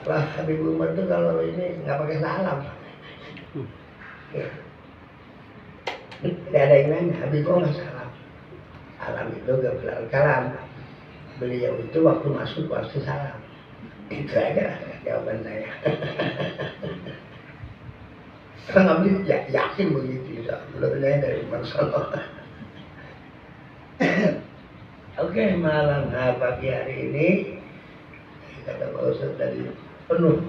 Lah Habib Umar itu kalau ini nggak pakai salam. Ya. Tidak ada yang nanya, Habib Umar salam. Salam itu gak belal kalam. Beliau itu waktu masuk pasti salam. Itu aja jawaban saya. Karena Habib yakin begitu. Belum nanya dari masalah. Oke, malam pagi hari ini kata Pak Ustadz tadi penuh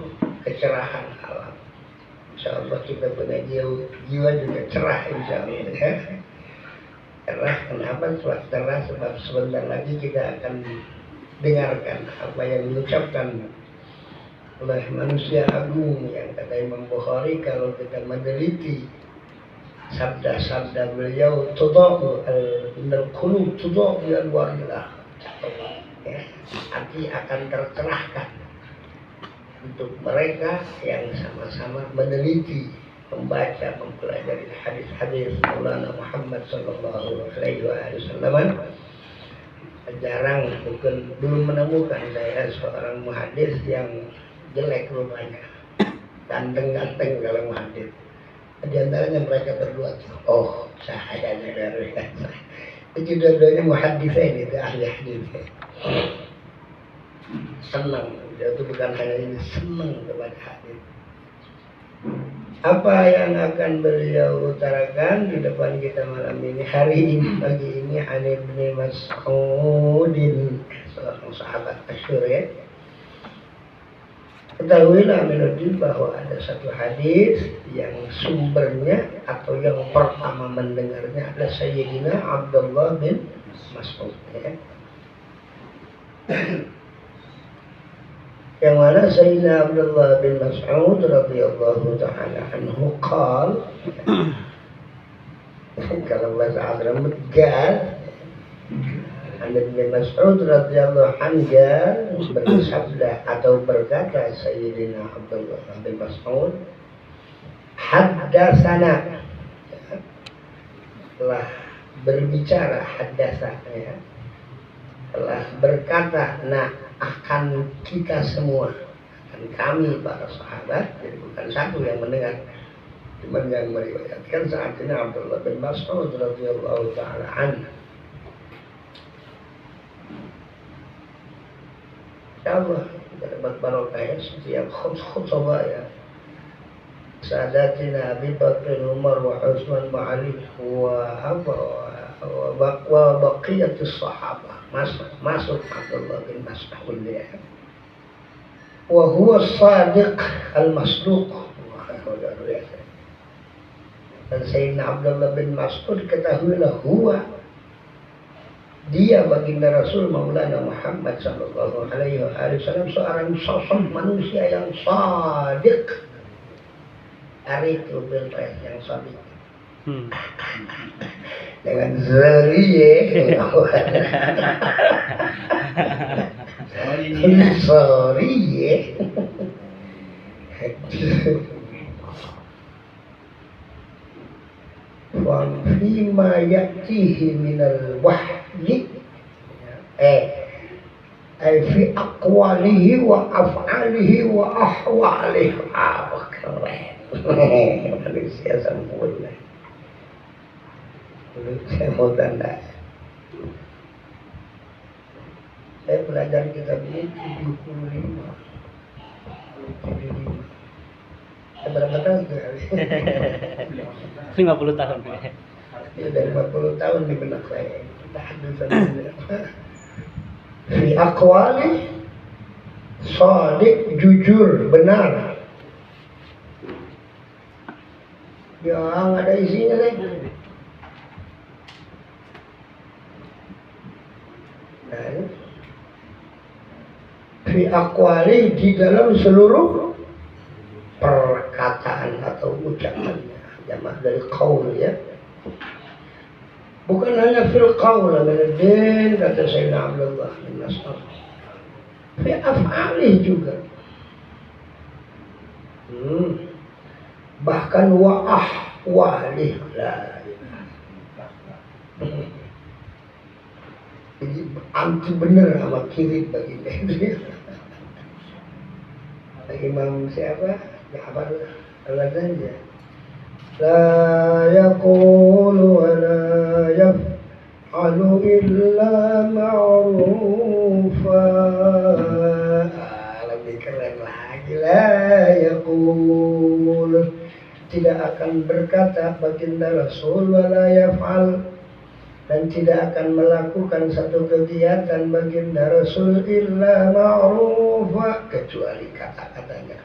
kecerahan alam. Insya Allah kita punya jiwa juga cerah insya Allah ya. Cerah kenapa? Cerah sebab sebentar lagi kita akan dengarkan apa yang diucapkan oleh manusia agung yang kata Imam Bukhari kalau kita meneliti sabda-sabda beliau tudau al-qulub tudau bi anwarillah, ya, hati akan tercerahkan untuk mereka yang sama-sama meneliti, membaca, mempelajari hadis-hadis Maulana Muhammad sallallahu alaihi wasallam. Jarang, mungkin belum menemukan saya seorang muhadis yang jelek rupanya, ganteng-ganteng kalau muhadis. Di antaranya mereka berdua, oh saya dari itu dua-duanya muhaditsain, itu ahli hadis. Senang, dia itu bukan hanya ini, senang kepada hadis. Apa yang akan beliau utarakan di depan kita malam ini, hari ini, pagi ini, An Ibnu Mas'udin, seorang sahabat masyhur ya. Ketahuilah Minuddin bahwa ada satu hadis yang sumbernya atau yang pertama mendengarnya adalah Sayyidina Abdullah bin Mas'ud ya. Yang mana Sayyidina Abdullah bin Mas'ud radhiyallahu ta'ala anhu qala, kalau bahasa Arab gal Ibnu Mas'ud radhiyallahu anhu bersabda atau berkata Sayyidina Abdullah bin Mas'ud, haddatsana, telah berbicara, haddatsana ya, telah berkata akan kita semua, akan kami para sahabat. Jadi bukan satu yang mendengar, cuma yang meriwayatkan saat ini Abdullah bin Mas'ud radhiyallahu ta'ala anhu. Allah kita dapat barokah ya setiap khutbah ya. Sadatina Abi Bakr, Umar, wa Utsman, wa Ali, wa baqiyatus sahabah. Masuk Abdullah bin Mas'ud ya. Wa huwa as-sadiq al-masduq. Dan Sayyidina Abdullah bin Mas'ud ketahuilah huwa, dia baginda Rasul Maulana Muhammad sallallahu alaihi wasallam seorang sosok manusia yang shadiq. Arif bil yang shadiq. Dengan zariye. Zariye. Wa fima ya'tihi minal wahyi fi aqwalihi wa af'alihi wa ahwalihi. Manusia sempurna. Saya mau tanda, saya belajar kitab ini 75. Berapa tahun tuh? 50 tahun. Ya, dari 40 tahun di benak saya. Fi aqwali, shadiq, jujur, benar. Ya, nggak ada isinya deh. Fi aqwali, di dalam seluruh perkataan atau ucapannya, jamak dari qaul ya. Bukan hanya fil qaul Aminuddin, kata Sayyidina Abdullah bin Mas'ud, fi af'ali juga. Bahkan wa ahwali. Jadi anti bener sama kiri bagi dia. Imam siapa? Ja'far Al-Ghazali. La yaqulu wa la yaf'alu illa ma'rufa. Lebih keren lagi. La yaqul, tidak akan berkata baginda Rasul, wa la yaf'al, dan tidak akan melakukan satu kegiatan baginda Rasul illa ma'rufa, kecuali kata-katanya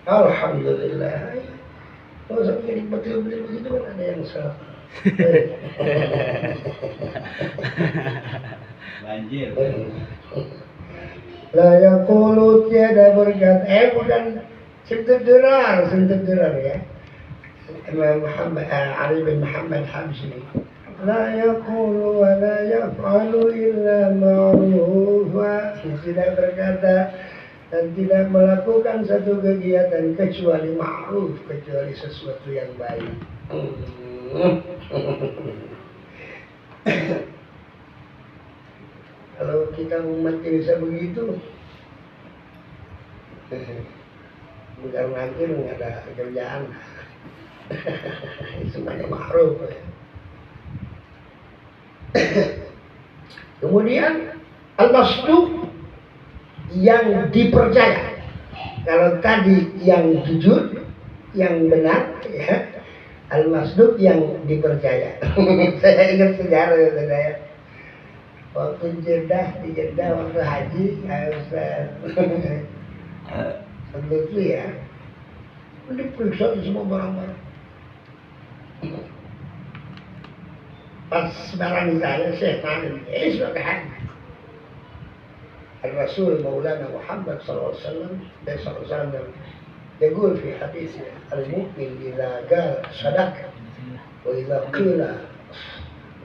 alhamdulillah. Kalau sampai betul-betul begitu kan ada yang salah. Banjir. La yaqulu, tiada berkata, bukan sentut durar ya. Imam Muhammad Ali bin Muhammad Habsyi. La yaqulu wa la yaf'alu illa ma'rufa, tidak berkata dan tidak melakukan satu kegiatan kecuali ma'ruf, kecuali sesuatu yang baik. Kalau kita umat bisa begitu, bukan lagi nggak ada kerjaan. Semuanya ma'ruf. Kemudian al-masduq, yang dipercaya. Kalau tadi yang jujur, yang benar, ya, al-masduq yang dipercaya. Saya ingat sejarah saya waktu di Jeddah waktu haji, sebelum ya, diperiksa semua barang-barang. Pas barang saya tanya, sebagai haji. الرسول مولانا محمد صلى الله عليه وسلم يقول في حديثه المؤمن إذا قال صدق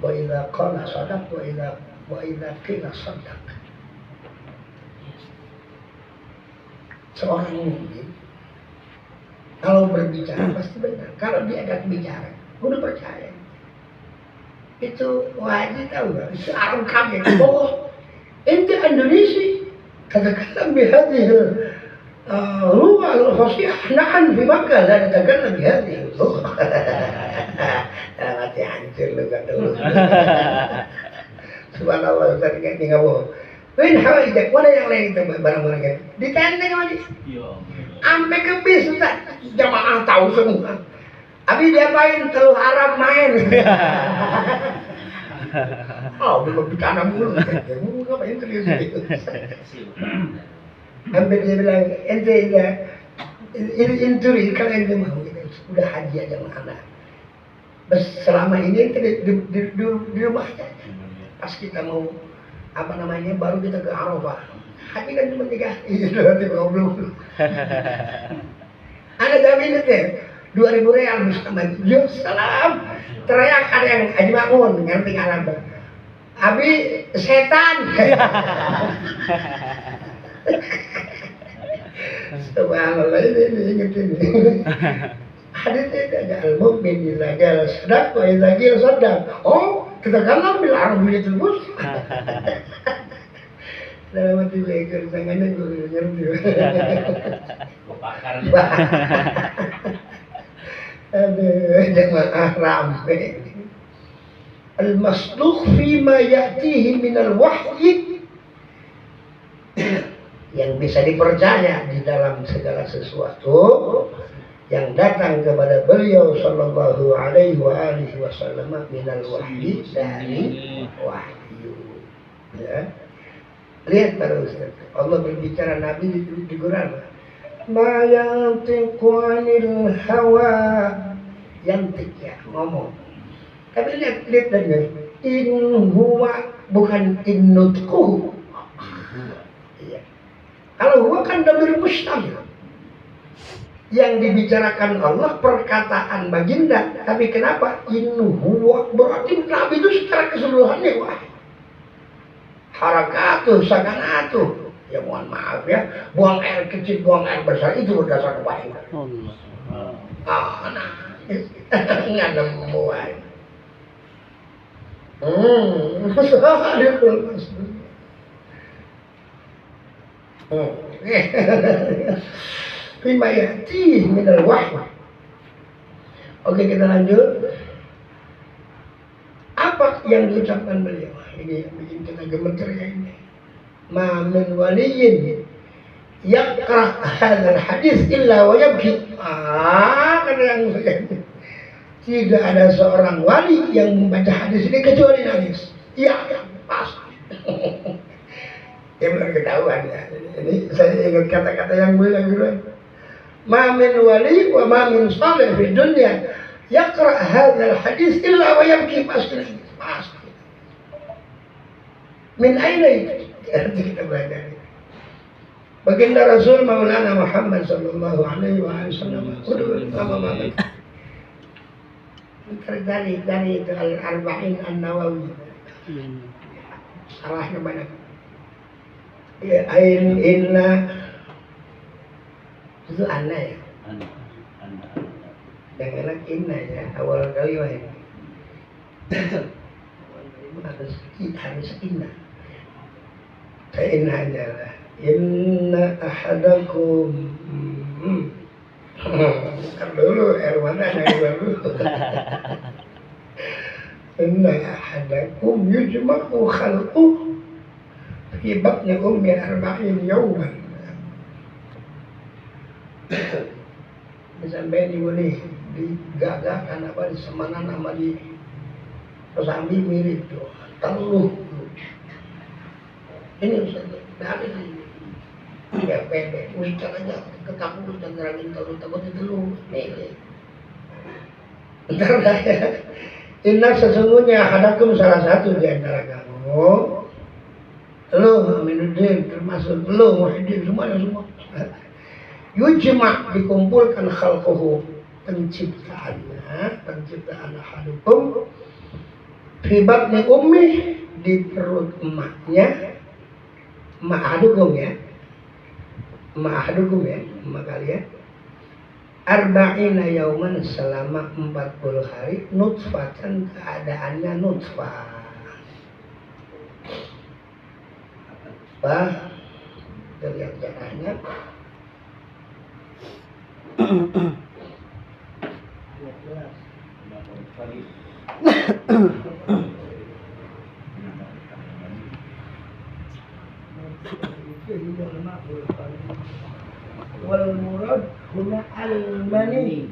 وإذا قال صدق وإذا قيل صدق. Seorang mukmin kalau berbicara pasti benar. Kalau dia ada bicara, udah percaya. Itu wajib tahu nggak? Itu Arab kaget. أنت إندونيسي تتكلم بهذه اللغة الفصيحة، نحن في مكة لا نتكلم بهذه اللغة. Mati hancur lu kata lu. Subhanallah, tadi kan tinggal bohong. Win hawaijak, mana yang lain itu barang-barang kan? Ditanya sama dia. Sampai ke bis, Ustaz. Jamaah tahu semua. Abi diapain? Telur Arab main. Oh, belum bercanda mulu. Ya, ngapain terus gitu. Sampai dia bilang, ente ya, ini inturi, kalau ente mau, udah haji aja sama anak. Selama ini ente di rumah aja. Pas kita mau, baru kita ke Arafah. Haji kan cuma 3 hari, nanti ngobrol. Ada jaminan deh, 2.000 real bersama. Yo, salam. Teriak ada yang Haji Makmun, ngerti Arab. Abi setan. Subhanallah, ini inget ini. Hadisnya ada al-mu'min idza qala sadaq wa idza qila sadaq. Oh, kita kan bil arabiyyatul fusha. Dalam hati belajar sangatnya gue ngerti. Bakar. Aduh, jamaah ramai. Al-masduq fima ya'tihi minal wahyi, yang bisa dipercaya di dalam segala sesuatu yang datang kepada beliau sallallahu alaihi wasallam minal wahyi, dari wahyu. Ya. Lihat para Ustaz, Allah berbicara Nabi di Quran. Ma yantiqu 'anil hawa, yantiq ya, ngomong. Tapi lihat dengar. In huwa, bukan in nutquhu. Iya. Kalau huwa kan dhamir mustamil. Yang dibicarakan Allah perkataan baginda, tapi kenapa in huwa? Berarti Nabi itu secara keseluruhannya wah. Harakatuh, sakanatuh. Ya mohon maaf ya, buang air kecil, buang air besar itu berdasarkan wahyu. Nah, nggak ada buang. Fima ya'ti minal wahyi. Oke, kita lanjut. Apa yang diucapkan beliau? Ini yang bikin kita gemeter ya ini. Ma min waliyin yaqra hadzal hadis illa wa yabki. Kata yang tidak ada seorang wali yang membaca hadis ini kecuali nangis. Iya, pas. Ya benar ketahuan ya. Ini saya ingat kata-kata yang bilang gitu. Ma min wali wa ma min salih fi dunya yaqra hadzal hadis illa wa yabki. Pasti. Min aina itu? Kita belajar. Baginda Rasul Maulana Muhammad sallallahu alaihi wasallam dari itu Al-Arba'in An-Nawawi. Salahnya banyak. Ya, inna itu anna ya. Yang enak inna ya, awal kali wah ini. harus inna. Inna aja lah. Inna ahadakum. Bukan dulu, mana yang dulu. Inna ahadakum yujma'u khalquh fi batni ummi 40 yawman. Sampai ini boleh digagahkan apa di semanan sama di Pesambi mirip tuh, teluh. Ini dari ya pendek, ustaz aja ketakutan dan nerangin takut itu lu nih. Ntar dah ya. Inna sesungguhnya hadakum salah satu di antara kamu. Lu Aminuddin termasuk lu Muhyiddin semuanya semua. Yujma' dikumpulkan khalquhu penciptaan hadukum fi batni ummi di perut emaknya ma'adukum ya emak kalian arba'ina yauman selama 40 hari nutfatan keadaannya nutfah kita lihat caranya. Wal murad huna al-mani.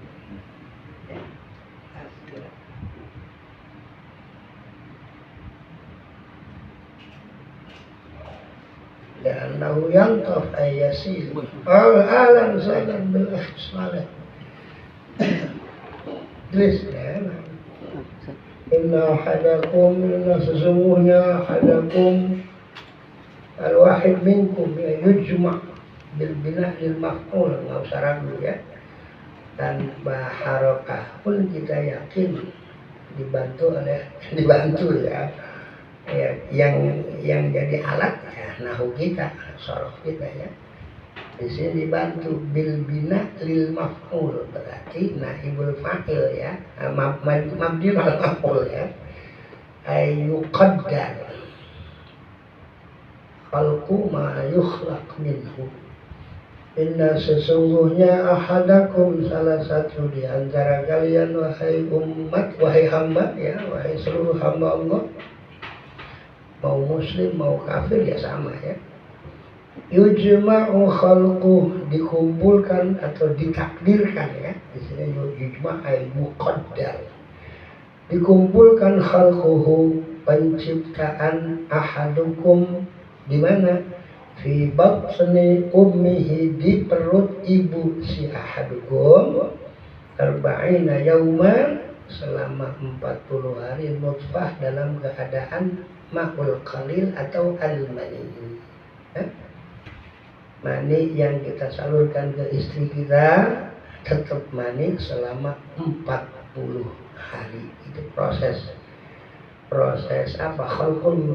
لأنه ينطف أن يسير أهلا وسهلا بالأخ صالح Tulis ya. Inna hadakum sesungguhnya hadakum al-wahid minkum yujma' bil bina' lil maf'ul, nggak usah ragu ya. Tanpa harokah pun kita yakin dibantu ya. Ya, yang jadi alat ya nahu kita, sorof kita ya. Di sini dibantu bil bina lil maf'ul, berarti naibul fa'il ya, mabni al maf'ul ya. Ayuqaddar khalqu ma yukhlaq minhu. Inna sesungguhnya ahadakum salah satu di antara kalian wahai umat, wahai hamba ya, wahai seluruh hamba Allah, mau muslim mau kafir ya sama ya. Yujma'u khalquh dikumpulkan atau ditakdirkan ya. Di sini yujma' ay muqaddar. Dikumpulkan khalquhu penciptaan ahadukum di mana? Fi batni ummihi di perut ibu si ahadukum arba'ina yauman selama 40 hari nutfah dalam keadaan ma'ul qalil atau al-mani. Mani yang kita salurkan ke istri kita tetap mani selama 40 hari. Itu proses apa? Khalqul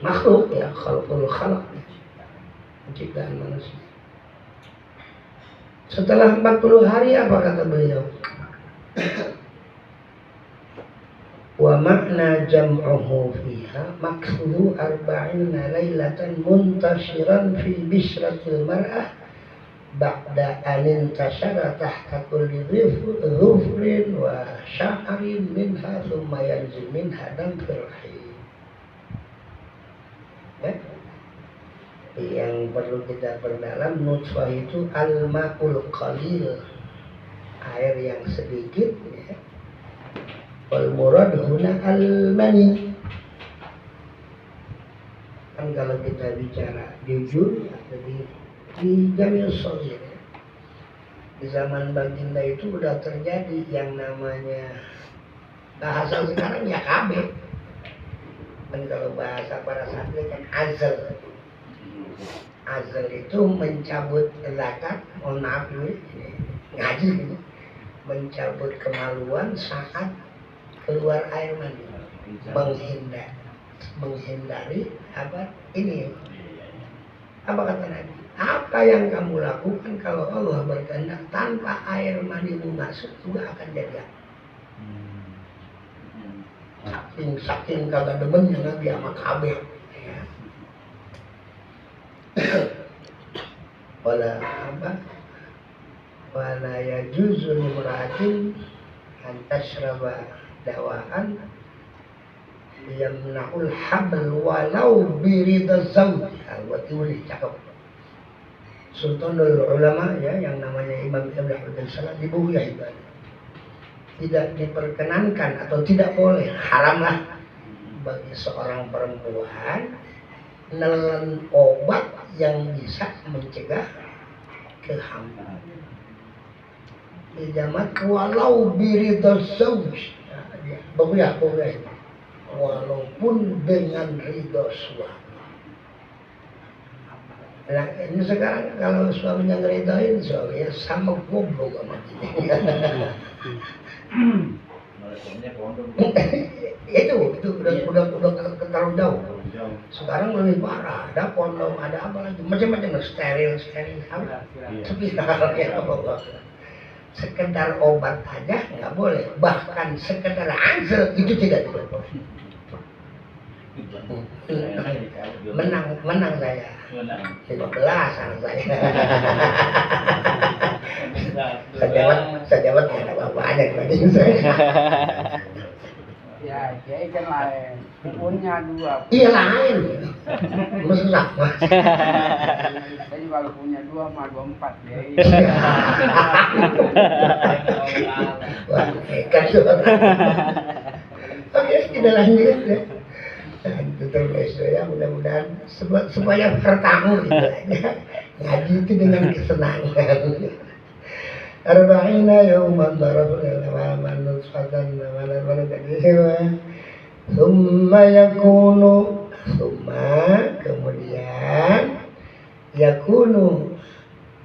makhluk ya, khalqul khalq, penciptaan manusia. Setelah 40 hari apa kata beliau? Wa makna jam'uhu fiha maksudhu arba'ina laylatan muntashiran fi bishratil mar'ah ba'da anin tasyara tahta kulli dhufrin wa sya'arin minha thumma yanzil minha damfir rahim. Yang perlu kita perdalam, nutfah itu al-ma'ul qalil, air yang sedikit ya. Wal murad huna al-mani. Kan kalau kita bicara jujur ya, jadi di Jamil Sohir ya, di zaman baginda itu udah terjadi yang namanya bahasa sekarang ya KB. Dan kalau bahasa para santri kan azal. Azal itu mencabut zakat, mohon maaf ini ngaji ini, mencabut kemaluan saat keluar air mani, menghindari apa ini, apa kata Nabi? Apa yang kamu lakukan kalau Allah berkehendak tanpa air manimu masuk juga akan jadi apa? Saking kagak demennya Nabi sama kabeh. Wala apa? Wala yajuzu limra'atin an tashraba dawaan yamna'ul habl walau birida zawjiha. Buat ini cakep. Sultanul ulama ya, yang namanya Imam Ibn Abdul Salam di buku ya ibadah. Tidak diperkenankan atau tidak boleh, haramlah bagi seorang perempuan nelen obat yang bisa mencegah kehamilan. Dijamak walau biridha zauj. Boleh. Walaupun dengan ridho suami. Nah, ini sekarang kalau suaminya ngeridoin, suaminya sama goblok sama dia. itu udah terlalu jauh. Sekarang lebih parah, ada kondom, ada apa lagi, macam-macam, steril tapi apa, sekedar obat aja nggak boleh, bahkan sekedar azal itu tidak boleh. Menang saya 15 anak saya. Sejabat ya ada banyak dibanding saya. Ya, jadi kan lain. Punya 2. Iya lain. Masa sama. Jadi kalau punya 2 mah 24 ya. Wah, hebat tuh. Oke, kita lanjut ya. Itu terus ya, mudah-mudahan supaya bertamu gitu aja. Ngaji itu dengan kesenangan. Arba'ina yawman darabna lama nutfatan mana tadi summa yakunu, kemudian yakunu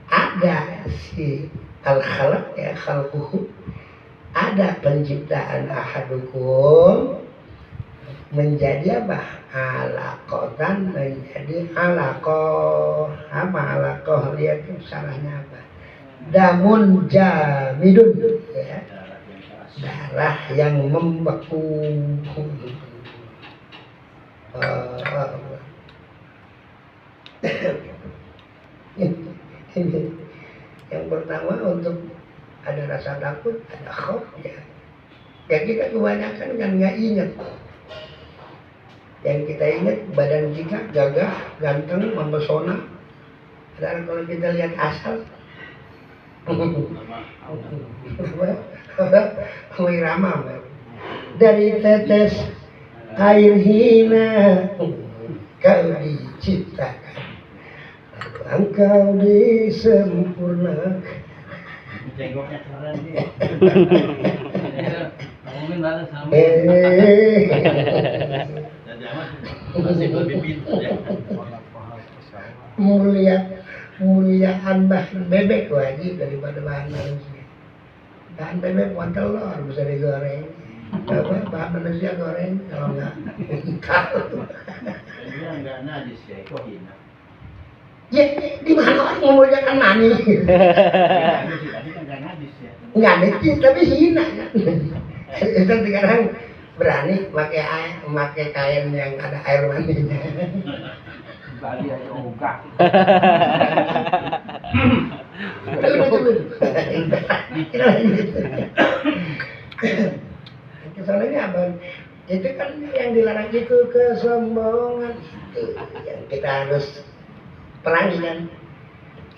ada si al-khalaq ya, khalquhu, ada penciptaan ahadukum menjadi apa? Alaqatan, menjadi alaqah. Apa alaqah? Lihat salahnya apa? Damun jamidun ya. Darah yang membeku. Ini yang pertama, untuk ada rasa takut, ada khauf ya. Ya kita kebanyakan kan nggak ingat. Yang kita ingat badan kita gagah, ganteng, mempesona. Dan kalau kita lihat asal, irama dari tetes air hina kau diciptakan, engkau disempurnakan. Jenggotnya keren nih. Ngomongin mana sama. Masih lebih pintar ya. Muliaan bahan bebek wajib daripada bahan manusia. Bahan bebek buat telur bisa digoreng. Bahan manusia goreng kalau enggak kalau. Dia enggak najis ya, kok hina. Ya, di mana orang memuliakan mani? Tadi kan enggak najis ya. Enggak najis tapi hina kan. Itu sekarang berani pakai kain yang ada air mandinya. Bali aja ogah. Udah dulu. Soalnya apa? Itu kan yang dilarang itu kesombongan itu yang kita harus perangi kan.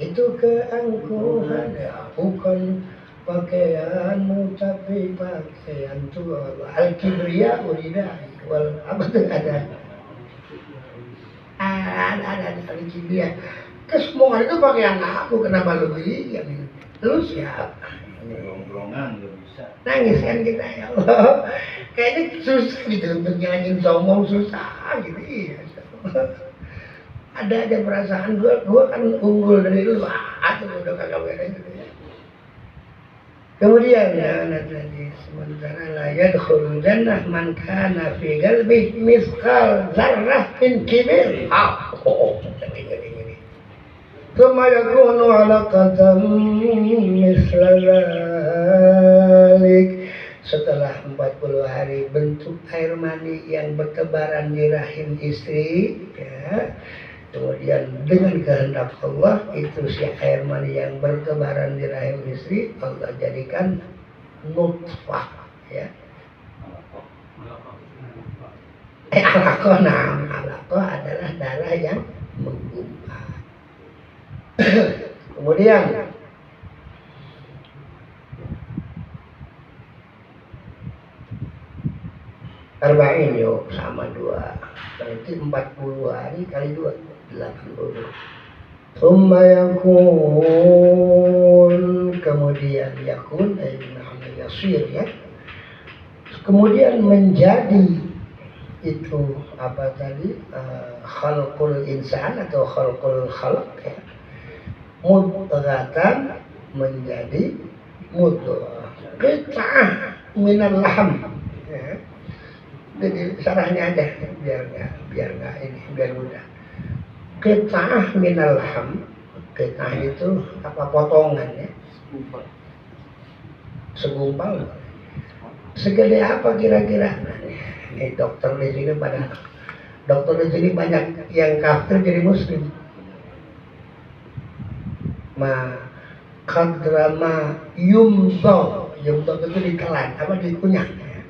Itu keangkuhan ya, bukan pakaianmu tapi pakaian tua. Al-kibriya uridai wal apa tuh ada al-kibriya. Kesombongan itu pakaian aku, kenapa lu beli? Ya, lu siapa? Gerong-gerongan nggak bisa. Nangis kan kita, ya Allah. Kayaknya susah gitu untuk nyalain sombong, susah gitu. Iya. Ada perasaan gua kan unggul dari lu, atau udah kagak beres gitu ya. Kemudian ya nanti sementara la yadkhulul jannah man kana fi qalbihi mithqal dzarrah min kibir. Tsumma yakunu 'alaqatan misla dzalik. Setelah 40 hari bentuk air mani yang bertebaran di rahim istri ya. Kemudian dengan kehendak Allah itu si air mani yang bertebaran di rahim istri Allah jadikan nutfah ya. Alaqah adalah darah yang menggumpal. Kemudian arba'in yuk sama 2 berarti 40 hari kali 2 80. Tsumma yakun, kemudian yakun namanya yasir ya. Kemudian menjadi itu apa tadi khalqul insan atau khalqul khalq ya. Mudghatan menjadi mudghah. Qit'ah minal lahm ya. Jadi sarahnya aja biar nggak ini biar mudah. Qit'ah minal lahm, qit'ah itu apa potongan ya. Segumpal. Segede apa kira-kira? Nah, ini dokter di sini banyak yang kafir jadi muslim. Ma qadrama yumdho itu ditelan apa dikunyah ya.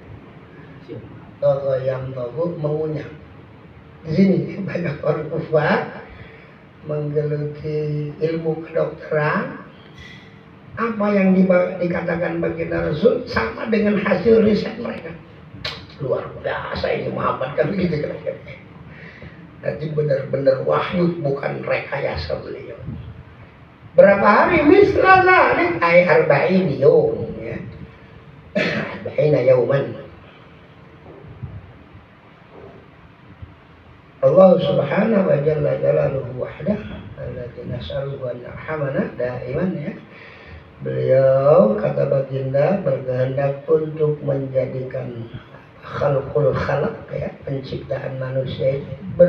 Kalau yang bagus mengunyah. Di sini banyak orang kufar menggeluti ilmu kedokteran. Apa yang dikatakan baginda Rasul sama dengan hasil riset mereka. Luar biasa ini Muhammad kan begitu kira-kira. Nanti benar-benar wahyu bukan rekayasa beliau. Berapa hari? Misla dzalik ay arba'in yawm ya. Arba'ina yawman. Allah subhanahu wa jalla jalaluhu wahdah alladzi nas'aluhu an yarhamana daiman ya. Beliau kata baginda berkehendak untuk menjadikan khalqul khalaq ya, penciptaan manusia itu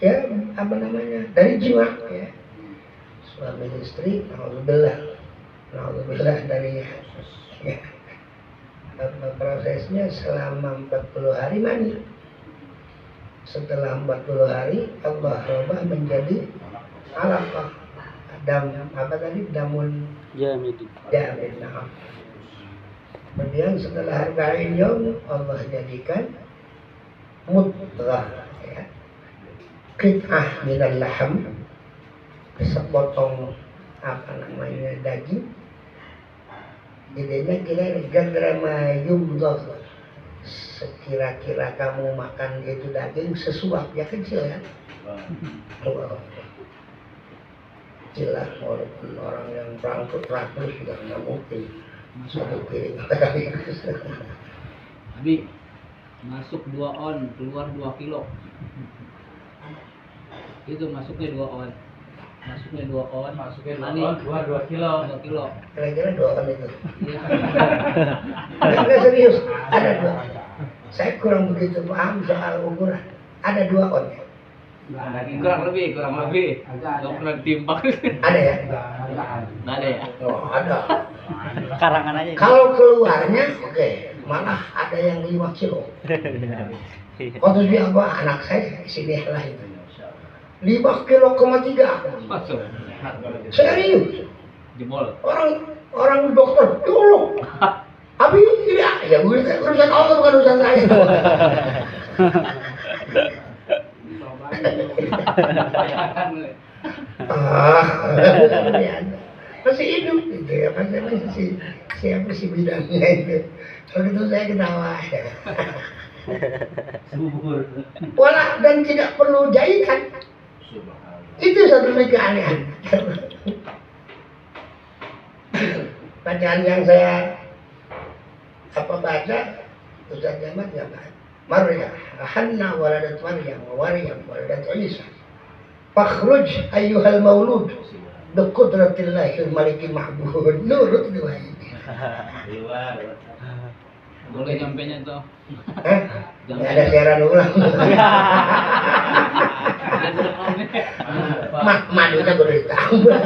ya apa namanya dari jiwa ya. Suami istri naudzubillah dari ya. Prosesnya selama 40 hari mani. Setelah 40 hari Allah rubah menjadi alaqah. Damun jamid. Nah. Kemudian setelah arba'in yaum Allah jadikan mudghah ya. Qit'ah minal lahm, sepotong apa namanya daging. Jadinya kira gadrama yumdhah. Sekira-kira kamu makan itu daging sesuap ya kecil kan? Kecil lah walaupun orang yang beratus juga nggak mungkin satu piring. Abi masuk 2 on keluar 2 kilo. Itu masuknya 2 on. Masuknya 2 on, keluar 2 kilo. Kira-kira 2 on itu. Iya. Nggak serius, ada 2. Saya kurang begitu paham soal ukuran. Ada 2 on ya? Kurang lebih. Nggak pernah timbang. Ada ya? Nggak ada ya? Oh ada. Karangan aja. Kalau keluarnya oke, malah ada yang 5 kilo. Kau terus bilang apa? Anak saya sini lah itu. 5,3 kilo. Masuk. Serius. Jempol. Orang dokter, ya Allah. Abi tidak, ya urusan Allah bukan urusan saya. Masih hidup gitu ya, masih siapa si bidangnya itu. Kalau itu saya ketawa ya. Wala dan tidak perlu jahitan. Itu satu lagi keanehan. Bacaan yang saya baca Ustaz Jamat ya Pak. Maryam, Hanna waladat Maryam, waladat Isa. Fakhruj ayyuhal maulud biqudratillahi malikil ma'bud. Nurut itu ini. Boleh nyampenya tuh. Nggak ada siaran ulang. Madunya baru ditambah.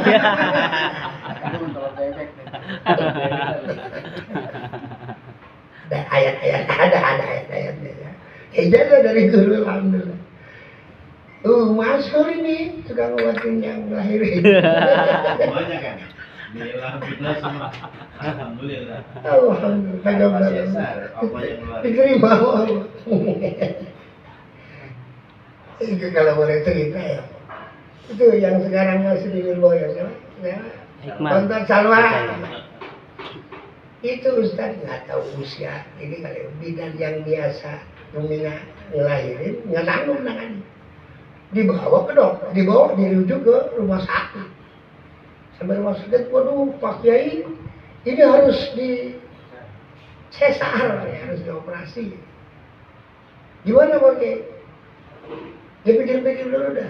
Ada ayat-ayat, ada ayat-ayatnya ya. Ijazah dari guru, alhamdulillah. Masyhur ini suka ngobatin yang lahirin. Semuanya kan. Alhamdulillah semua. Alhamdulillah. Alhamdulillah. Diterima Allah. Itu kalau boleh cerita ya. Itu yang sekarang masih di Lirboyo ya. Kontak Salwa. Itu Ustaz nggak tahu usia. Ini kalau bidan yang biasa membina ngelahirin nggak tanggung tangannya. Dibawa ke dokter, dirujuk ke rumah sakit. Sampai rumah sakit, waduh Pak Kiai, ini harus di sesar, ya, harus dioperasi. Gimana Pak Kiai? Dia pikir-pikir dulu dah.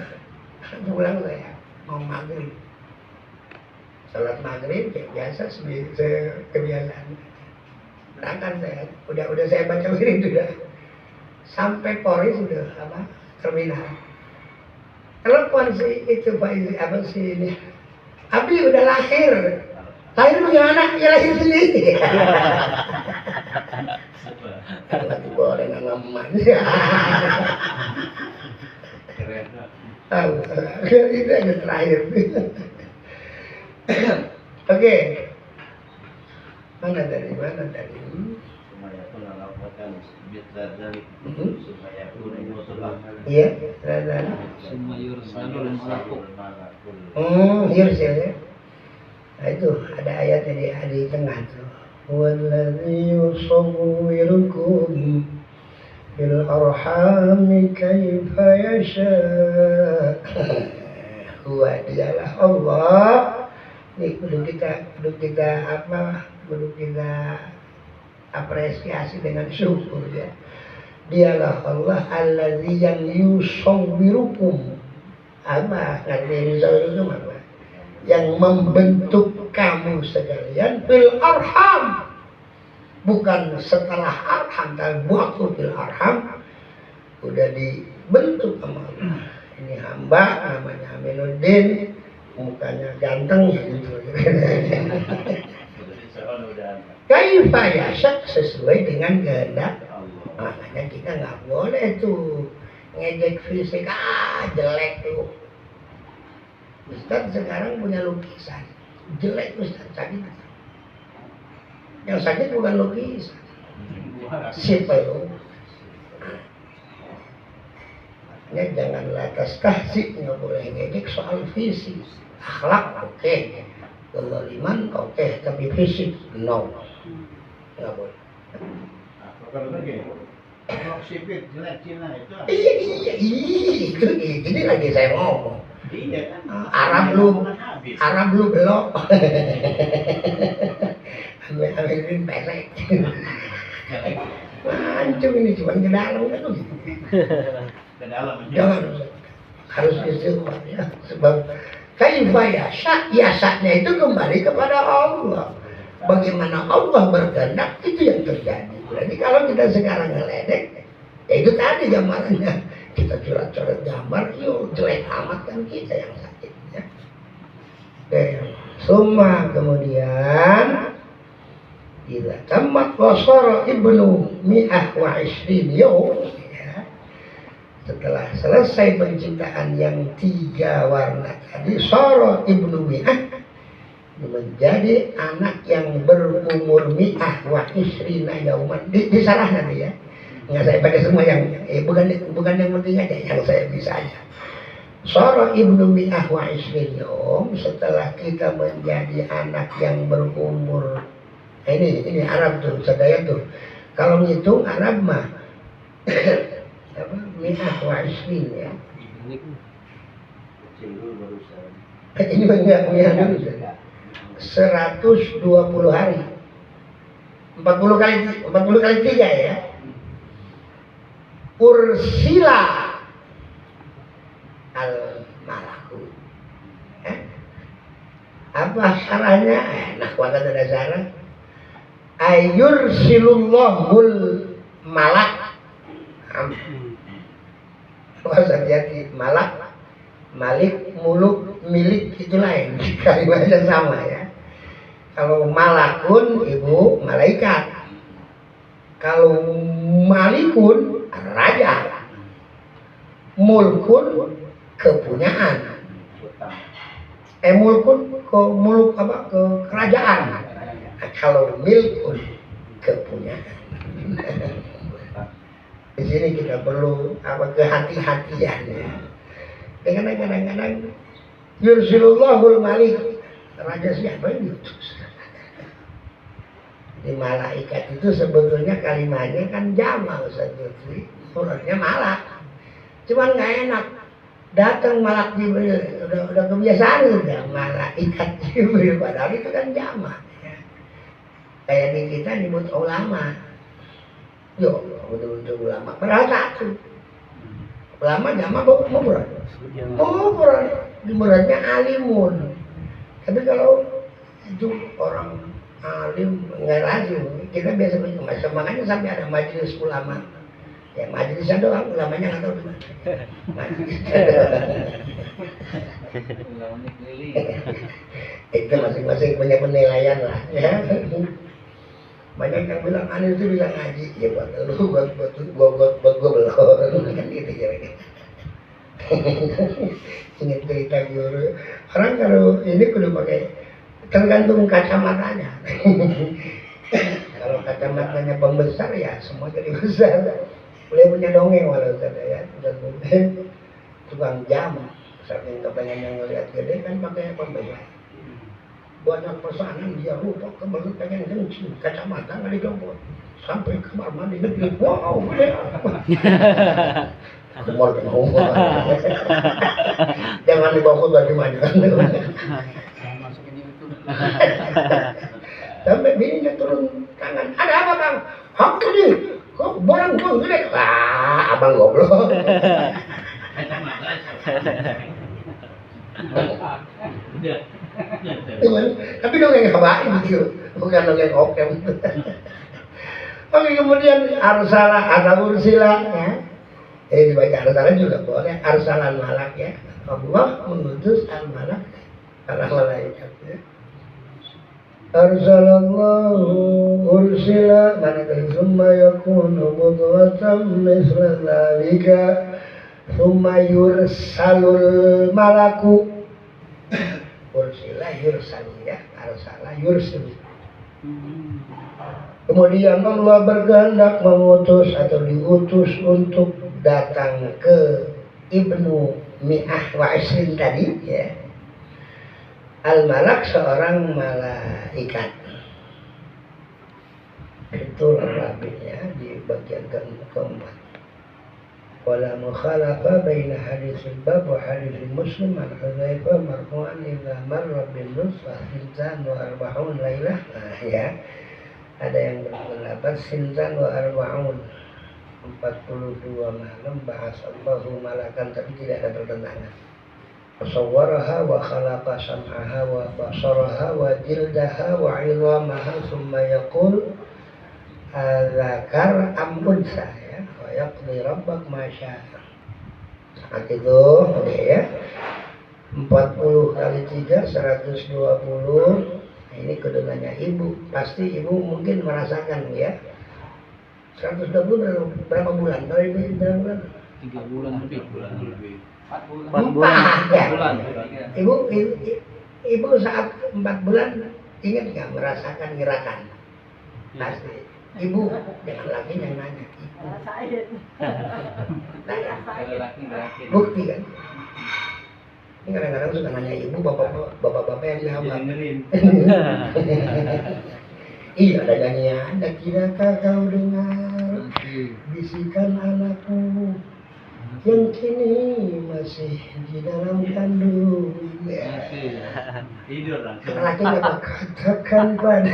Pulang saya mau maghrib. Salat maghrib ya biasa kebiasaan. Berangkat saya, udah saya baca wirid sudah. Sampai Polri sudah terminal. Telepon si itu Pak ini. Abi udah lahir. Lahir bagaimana? Ya lahir sendiri. Lagi boleh ngaman. Tahu, itu aja terakhir. Oke. Mana tadi? Supaya pun melakukan dari supaya pun iya, dan Semua yursalul malakul. Yursil ya. Nah itu ada ayatnya di tengah tuh. Walladzi yusawwirukum fil arhami kaifa yasha. Dialah Allah. Ini kudu kita apresiasi dengan syukur ya. Dialah Allah allazi yang yusawwirukum. Yusawwirukum apa? Yang membentuk kamu sekalian fil arham. Bukan setelah arham, tapi waktu fil arham udah dibentuk sama Allah. Ini hamba namanya Aminuddin, mukanya ganteng gitu. Kaifa yasha, sesuai dengan kehendak. Makanya kita nggak boleh tuh ngejek fisik, jelek tuh. Ustaz sekarang punya lukisan, jelek Ustaz, sakit. Yang sakit bukan lukisan, sipel. Makanya jangan lantas tahsik, nggak boleh ngejek soal fisik. Akhlak oke, kezaliman oke, tapi fisik no, nggak boleh. Kalau lagi, kalau sipit jelek Cina itu. Iya, ini lagi saya ngomong. Iya kan. Arab lu belok. Ambilin pesek. Mancung ini cuma ke dalam kan tuh. Ke dalam. Jangan harus istighfar ya. Sebab kaifa yasha-nya itu kembali kepada Allah. Bagaimana Allah berkehendak itu yang terjadi. Berarti kalau kita sekarang ngeledek, ya itu tadi gambarannya. Kita coret-coret gambar, yuk jelek amat kan kita yang sakit ya. Oke, summa kemudian ila tamat wasara ibnu mi'ah wa ishrin yawm ya. Setelah selesai penciptaan yang 3 warna tadi, Soro Ibnu Mi'ah menjadi anak yang berumur mi'ah wa isrina yauman. Disalah nanti ya. Nggak saya pakai semua yang bukan yang penting aja, yang saya bisa aja. Soro Ibnu Mi'ah wa isrina yaum, setelah kita menjadi anak yang berumur ini Arab tuh, sadaya tuh. Kalau ngitung Arab mah apa? Mi'ah wa isrina ya. Ini enggak dulu. 120 hari. 40 kali 3 ya. Ursila al-malaku. Apa syarahnya? Nah, kuat ada syarah. Ayursilullahul malak. Bahasa jadi malak, malik, muluk, milik itu lain. Kalimatnya sama ya. Kalau malakun ibu malaikat. Kalau malikun raja. Mulkun kepunyaan. Mulkun ke muluk apa? Ke kerajaan. Nah, kalau milkun kepunyaan. Di sini kita perlu apa kehati-hatian ya. Kadang-kadang yursilullahul malik. Raja siapa yang diutus? Di malaikat itu sebetulnya kalimatnya kan jamal Ustaz Lutfi, murahnya malak. Cuman nggak enak. Datang malak Jibril, udah kebiasaan udah malaikat Jibril, padahal itu kan jamal. Ya. Kayak di kita nyebut ulama. Yo, betul-betul ulama. Padahal satu. Ulama jamal mufrad. Mufrad. Di muradnya alimun. Tapi kalau itu orang alim nggak lazim, kita biasa macam makanya sampai ada majelis ulama. Ya majelisnya doang, ulamanya nggak tahu di mana. Itu masing-masing punya penilaian lah. Ya. Banyak yang bilang aneh itu bilang ngaji, ya buat lu, buat gua belum, kan gitu kira-kira. Ini cerita guru. Orang kalau ini kudu pakai tergantung kacamatanya. Kalau kacamatanya pembesar ya semua jadi besar. Boleh punya dongeng walau ada ya. Dan mungkin tukang jam. Saking kepengen ngeliat gede kan pakai pembesar. Banyak pesanan dia lupa kembali pengen kencing. Kacamata nggak dicopot. Sampai kamar mandi negeri. Wow, gede. Kumar dan umur. Jangan dibawa khutbah di mana. Masukin di YouTube. Sampai bininya turun tangan. Ada apa bang? Hak ini. Kok barang gua gede? Ah, abang goblok. Tapi dongeng habaib gitu, bukan dongeng oke. Oke, kemudian arsalah atau ursila ya. Dibaca arsalah juga boleh, arsalan malak ya. Allah mengutus al-malak para malaikat ya. Arsalallahu ursila mana dari summa yakunu mudghatan misla dzalika summa yursalul malaku. Ursila yursalu ya, arsala yursil. Kemudian Allah berkehendak mengutus atau diutus untuk datang ke Ibnu Mi'ah wa Isrin tadi ya. Al-Malak seorang malaikat. Itu rabinya di bagian keempat. Wala mukhalafa baina haditsil bab wa haditsil muslim an Hudzaifah marfu'an idza marra bin nusfah sintan wa arba'un lailah. Nah ya. Ada yang berpendapat sintan wa arba'un 42 malam bahas Allahu malakan, tapi tidak ada pertentangan. Fasawwaraha wa khalaqa sam'aha wa basaraha wa jildaha wa 'idhamaha thumma yaqul adzakar am unsa ya wa yaqdi rabbak ma syaa. Saat itu ya 40 kali 3 120. Ini kedenganya ibu, pasti ibu mungkin merasakan ya. 120 berapa bulan? Kalau ibu berapa bulan? 3 bulan lebih. 4 bulan. 4 bulan. 4 bulan. Ibu saat 4 bulan ingat nggak merasakan gerakan? Pasti. Ibu dengan laki yang nanya. Ada laki gerakin. Bukti kan? Ini kadang-kadang suka nanya ibu, bapak-bapak yang jawab. Iya, ada nyanyian. Dan tidakkah kau dengar bisikan anakku yang kini masih di dalam kandung? Tidur langsung. Laki-laki katakan pada